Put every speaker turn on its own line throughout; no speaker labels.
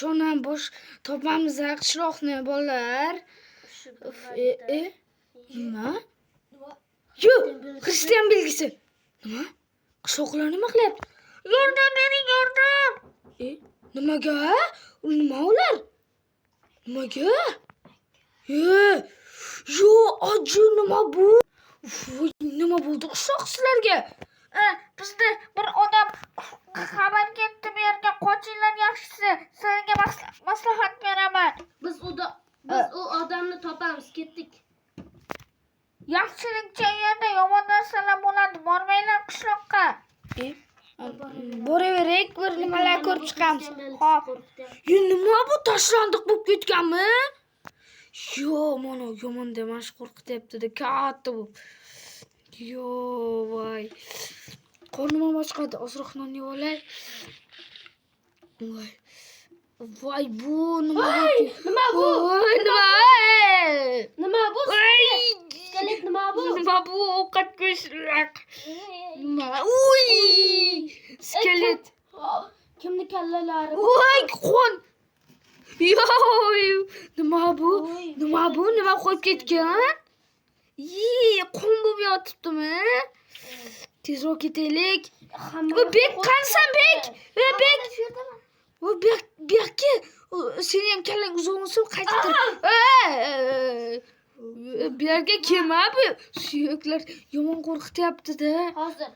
qachonam bosh topamiz qishloqni bolalar. Nima? Yo'q, Xristian belgisi. Nima? Qishloqlar nima qilyapti? Yordam bering, yordam. Nimaga? Nima ular? Nimaga? Yo, oji nima bu? Voy, nima bo'ldi qishloq sizlarga?
Bizda bir odam xabar ketdi bu yerga, qochinglar yaxshisi. Sizlarga maslahat beraman.
Biz u odamni topamiz, ketdik.
Yaxshilikcha yerda yomon narsalar bo'ladi. Bormanglar qishloqqa.
Boraverek, bir nimalar ko'rib chiqamiz. Xo'p. Nima bu tashlandiq bo'lib ketganmi? Yo, mana yomon demash qo'rqityapti-da, katta bu. Yo, voy. Qornim ochqadi, ozroq non yeb olay. Voy. Voy, bu nima?
Nima bu?
Voy, nima?
Nima bu? Skelet nima bu?
Nima bu? Ovqat go'shtlak. Nima? Uy! Skelet.
Kimni kallalari?
Voy, qon. Yo, nima bu? Nima bu? Nima qo'yib ketgan? Qon bo'lib yotibdimi? Tezroq ketaylik. Bek, qansan Bek? Bek. Bekki. Seni ham kallang uzoqmisiz? Qaytib. Bu yerga kelma bu. Suyaklar yomon qo'rqityapti-da.
Hozir.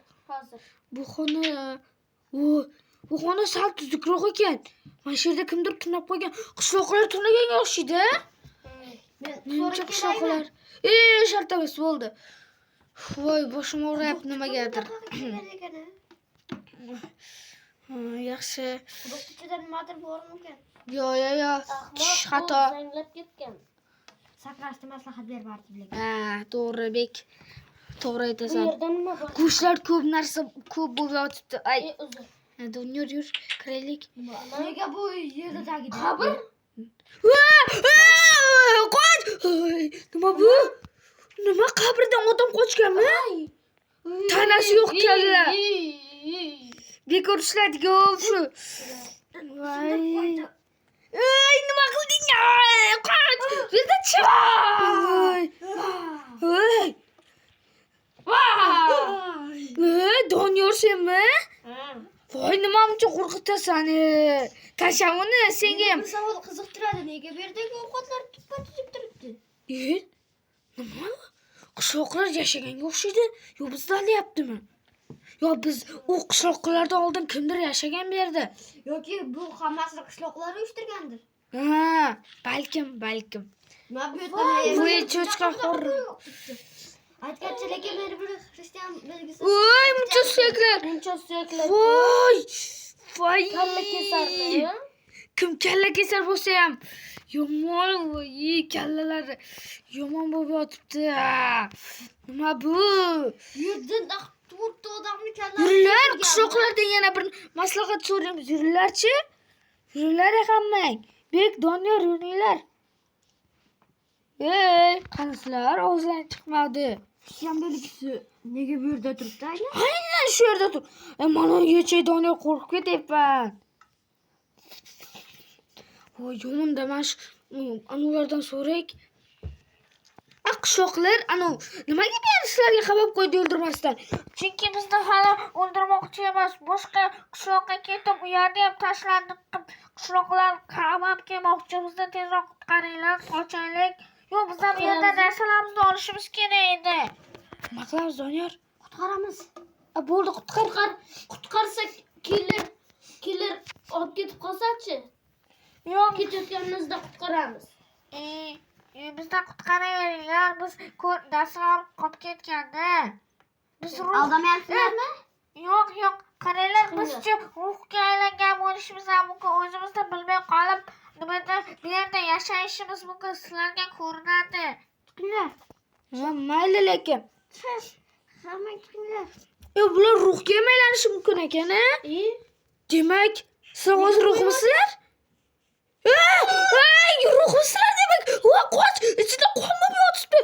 Bu xona sal tuzukroq ekan. Mana shu yerda kimdir tunab qo'ygan. Qishloqlar tunaganga o'xshaydi. Menimcha qishloqlar. Shartabas bo'ldi. Voy, boshim og'riyapti nimagadir. Yaxshi.
Boshqachadan nimadir bormikan?
Yo. Xato.
Zanglab ketgan. Sakrashni maslahat berardi bilan.
To'g'ri Bek. To'g'ri
Bu
aytasan.
yerda nima bor?
Go'shtlar ko'p narsa ko'p bo'lib yotibdi. Ay,
Uzr.
Doniyor yur, kiraylik.
Nega bu yerda tagida? Qabr?
Qoch! Nima bu? Nima qabrdan odam qochganmi? Tanasi yo'q kalla. Bekor ishlaydiku shu. Voy. Nima qilding? Qoch! Yerda chiq. Doniyor senmi? Voy, nima uncha qo'rqitasan? Tashavuni senga ham.
Bir savol qiziqtiradi. Nega bu yerdagi ovqatlar tuppa-tuzuk turibdi?
Nima? Qishloqlar yashaganga o'xshaydi. Yo, bizda olyaptimi? Yo, biz u qishloqlardan oldin kimdir yashagan bu yerda.
Yoki bu hammasini qishloqlar uyushtirgandir.
Balkim.
Nima bu yerda?
Voy, cho'chqa xor.
Aytgancha lekin meni bir Xristian belgisi.
Voy, muncha suyaklar. Voy.
Kalla kesarmi?
Kim kalla kesar bo'lsa ham yomon, voy, kallalari yomon bo'lib yotibdi. Nima bu?
Yerda to'rtta odamni kallasi.
Yurlar, qishloqlardan yana bir maslahat so'raymiz. Yurlarchi? Yurlar hammang. Bek, Doniyor, yuringlar. Qansizlar, og'izdan chiqmadi.
Xristian belgisi nega bu yerda turibdi?
Aynan shu yerda tur. Mana yecha Doniyor qo'rqib ketyapman. Voy, yomon demash. Ulardan so'raylik. Qishloqlar, nimaga bu sizlarga xabar qo'ydi o'ldirmasdan?
Chunki bizni hali o'ldirmoqchi emas. Boshqa qishloqqa ketib, u yerda ham tashlandiq qishloqlar qamab kelmoqchi. Bizni tezroq qutqaringlar, qochaylik. Yo'q, biz ham bu yerda narsalarimizni olishimiz kerak edi.
Nima qilamiz, Doniyor?
Qutqaramiz.
Bo'ldi,
Qutqarsak killer olib ketib qolsa-chi?
Yo'q,
Ketayotganimizda qutqaramiz.
bizdan qutqaraveringlar. Biz darslar qolib ketganda. Biz
Aldamayapsizlarmi?
Yo'q, qaranglar, bizchi ruhga aylangan bo'lishimiz ham mumkin. O'zimizni bilmay qolib, nimada bu yerda yashashimiz mumkin. Sizlarga ko'rinadi.
Chiqinglar.
Mayli lekin.
Hamma chiqinglar.
Bular ruhga aylanishi mumkin ekan-a? Demak, siz hozir ruhmisizlar? Ruhmisizlar demak. Qoch, ichida qon bo'lib yotibdi.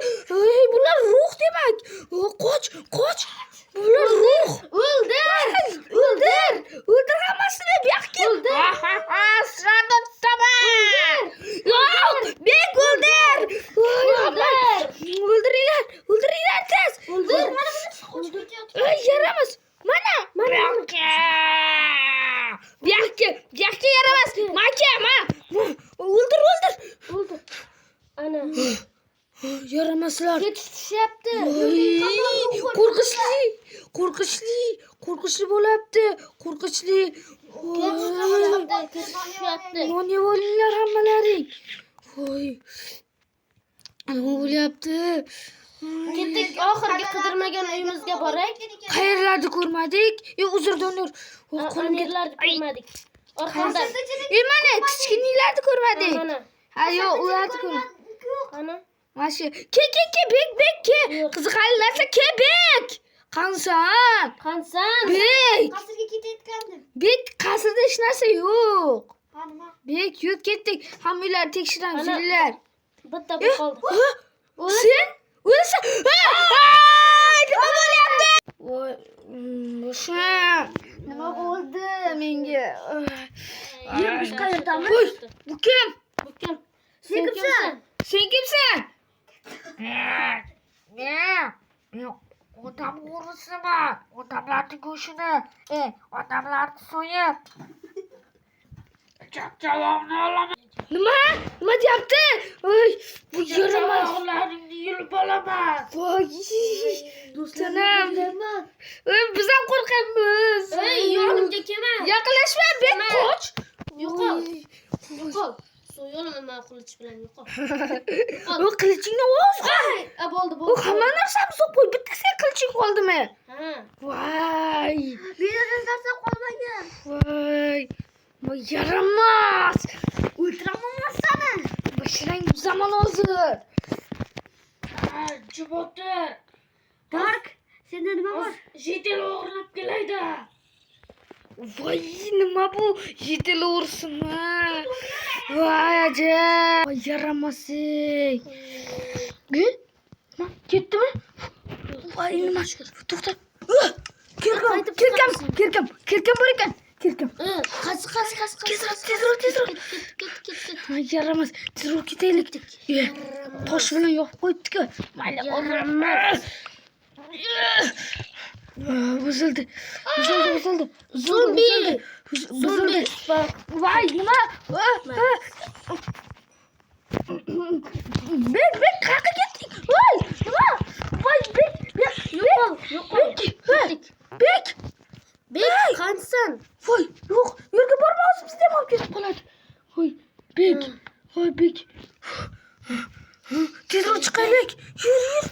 Bular ruh demak. Qoch. Bular ruh. O'ldir. O'ldir hammasini. Bu yoqqa.
Sizlarni tutam
Maka, ma. O'ldir.
Oldu. Ana.
Yaramaslar.
Yetişyapti.
Qo'rqinchli bo'lyapti. Qo'rqinchli.
Yetişyapti.
Nima bo'linglar hammalaring. Voy. Nima bo'lyapti?
Ketdik oxirgi qidirmagan uyimizga boray.
Qayerlarda ko'rmadik? Uzr donor.
Anirlarni ko'rmadik. Orqamda.
Mana kichkinalarni ko'rmadik.
Mana.
Ha, yo'q, ularni ko'rmadik.
Ana.
Mana shu. Ke, bek. Qiziqarli narsa bek. Qansan?
Qansan?
Bek.
Qasrga ketayotgandim.
Bek, qasrda hech narsa yo'q.
Ha, nima?
Bek, yurib ketdik. Hammalarni tekshiramiz,
Ana.
yuringlar.
Bitta bu qoldi.
Sen? O'lasan. Nima bo'lyapti? Voy, o'sha. Nima bo'ldi menga?
Yurmish qayerdami?
Voy, bu kim?
Bu kim? Sen kimsan?
Sen kimsan? Men odam o'g'risiman. Odamlarni go'shtini, odamlarni so'yib. Javobni olaman. Nima deyapti? Voy, bu yaramas. Javoblaringni yulib olaman. Voy, do'stlarim. Biz ham qo'rqamiz.
Yonimga kelma.
Yaqinlashma, bek qoch.
Yo'qol. So'yolaman men qilich bilan yo'qol.
O qilichingni o'z qo'y.
Bo'ldi.
Bu hamma narsani so'p qo'y. Bitta sen qiliching qoldimi?
Ha.
Voy.
Meni narsa qolmagan.
Voy. Bu yaramas. O'ldiraman seni. Bashirang buzaman hozir. Jubotir.
Dark. Senda nima bor?
Yetel o'g'irlab kelaydi. Voy, nima bu? Yetel o'g'risimi? Voy, ajab. Voy, yaramasik. Ketdimi? Voy, nima? To'xta. Kirkam bor ekan. Kirkam.
Qas.
Tezroq. Yaramas. Tezroq ketaylik. Tosh bilan yopib qo'ydik-ku. Mayli, o'ramas. Buzildi. Zombi. Voy, nima? Bek, qayerga ketding? Voy, nima? Voy, bek.
Yo'qol. Bek, qansan?
Voy, yo'q, yerga bormaymiz, biz ham olib ketib qoladi. Voy, bek. Tezroq chiqaylik. Yur.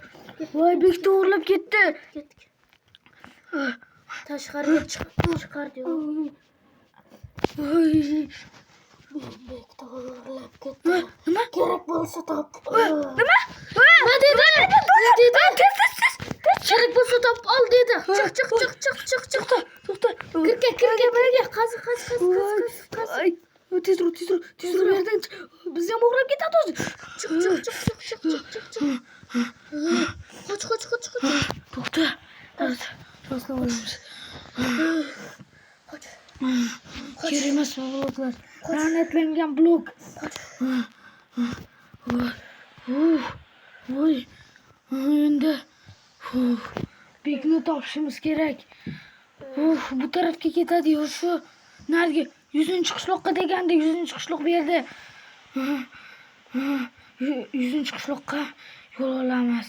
Voy, bek to'g'irlab ketdi.
Tashqariga chiqardi.
Voy.
Bek to'g'irlab ketdi.
Nima?
Kerak bo'lsa top.
Nima dedi?
Kerak bo'lsa top ol dedi. Chiq.
To'xta.
Kirga. Qaz.
Ay, tezroq yerdan chiq. Biz ham o'g'rab ketadi hozir. Chiq.
Qoch.
To'xta. To'xta olamiz. Kerak emas bloklar. La'natlangan blok. Voy. Endi bekni topishimiz kerak. Bu tarafga ketadi yo shu narigi 100-qishloqqa deganda 100-qishloq bu yerda. 100-qishloqqa yo'l olamiz.